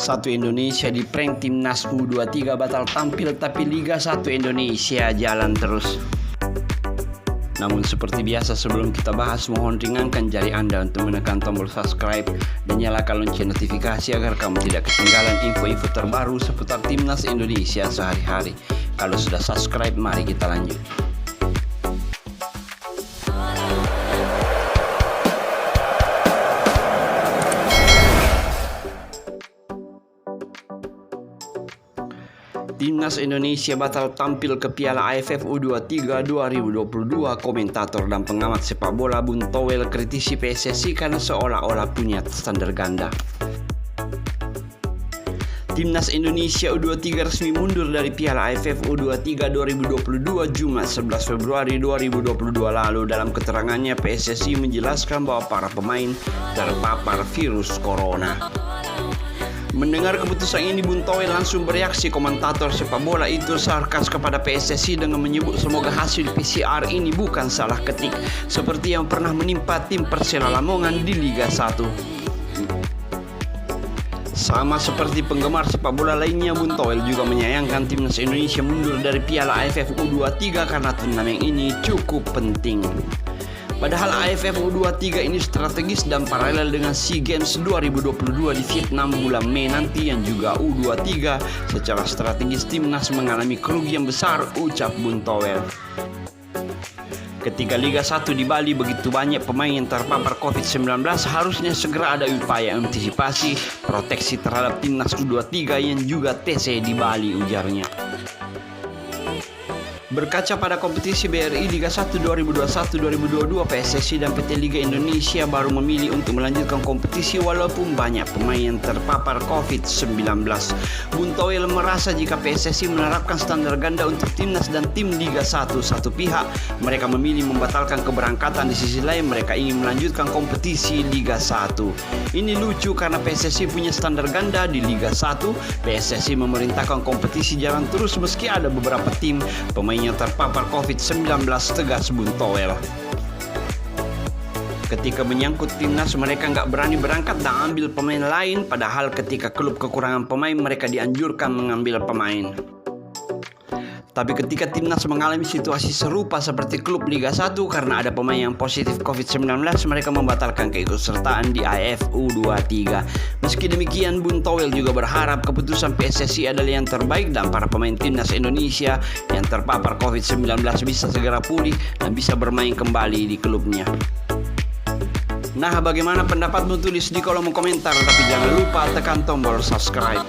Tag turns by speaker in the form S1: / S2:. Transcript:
S1: 1 Indonesia di prank timnas U23 batal tampil tapi Liga 1 Indonesia jalan terus. Namun seperti biasa sebelum kita bahas, mohon ringankan jari Anda untuk menekan tombol subscribe dan nyalakan lonceng notifikasi agar kamu tidak ketinggalan info-info terbaru seputar timnas Indonesia sehari-hari. Kalau sudah subscribe, mari kita lanjut. Timnas Indonesia batal tampil ke Piala AFF U23 2022. Komentator dan pengamat sepak bola Bung Toel kritisi PSSI karena seolah-olah punya standar ganda. Timnas Indonesia U23 resmi mundur dari Piala AFF U23 2022 Jumat 11 Februari 2022 lalu. Dalam keterangannya, PSSI menjelaskan bahwa para pemain terpapar virus corona. Mendengar keputusan ini, Bung Toel langsung bereaksi. Komentator sepak bola itu sarkas kepada PSSI dengan menyebut semoga hasil PCR ini bukan salah ketik seperti yang pernah menimpa tim Persela Lamongan di Liga 1. Sama seperti penggemar sepak bola lainnya, Bung Toel juga menyayangkan timnas Indonesia mundur dari Piala AFF U23 karena turnamen ini cukup penting. Padahal AFF U23 ini strategis dan paralel dengan SEA Games 2022 di Vietnam bulan Mei nanti yang juga U23. Secara strategis timnas mengalami kerugian besar, ucap Bung Toel. Ketika Liga 1 di Bali begitu banyak pemain yang terpapar COVID-19, harusnya segera ada upaya antisipasi proteksi terhadap timnas U23 yang juga TC di Bali, ujarnya. Berkaca pada kompetisi BRI Liga 1 2021-2022, PSSI dan PT Liga Indonesia baru memilih untuk melanjutkan kompetisi walaupun banyak pemain yang terpapar COVID-19. Bung Toel merasa jika PSSI menerapkan standar ganda untuk timnas dan tim Liga 1 satu pihak, mereka memilih membatalkan keberangkatan. Di sisi lain, mereka ingin melanjutkan kompetisi Liga 1. Ini lucu karena PSSI punya standar ganda di Liga 1. PSSI memerintahkan kompetisi jalan terus meski ada beberapa tim pemain yang terpapar COVID-19, tegas Bung Toel. Ketika menyangkut timnas, mereka nggak berani berangkat dan ambil pemain lain, padahal ketika klub kekurangan pemain, mereka dianjurkan mengambil pemain. Tapi ketika timnas mengalami situasi serupa seperti klub Liga 1 karena ada pemain yang positif COVID-19, mereka membatalkan keikutsertaan di AFF U23. Meski demikian, Bung Toel juga berharap keputusan PSSI adalah yang terbaik dan para pemain timnas Indonesia yang terpapar COVID-19 bisa segera pulih dan bisa bermain kembali di klubnya. Nah, bagaimana pendapatmu? Tulis di kolom komentar, tapi jangan lupa tekan tombol subscribe.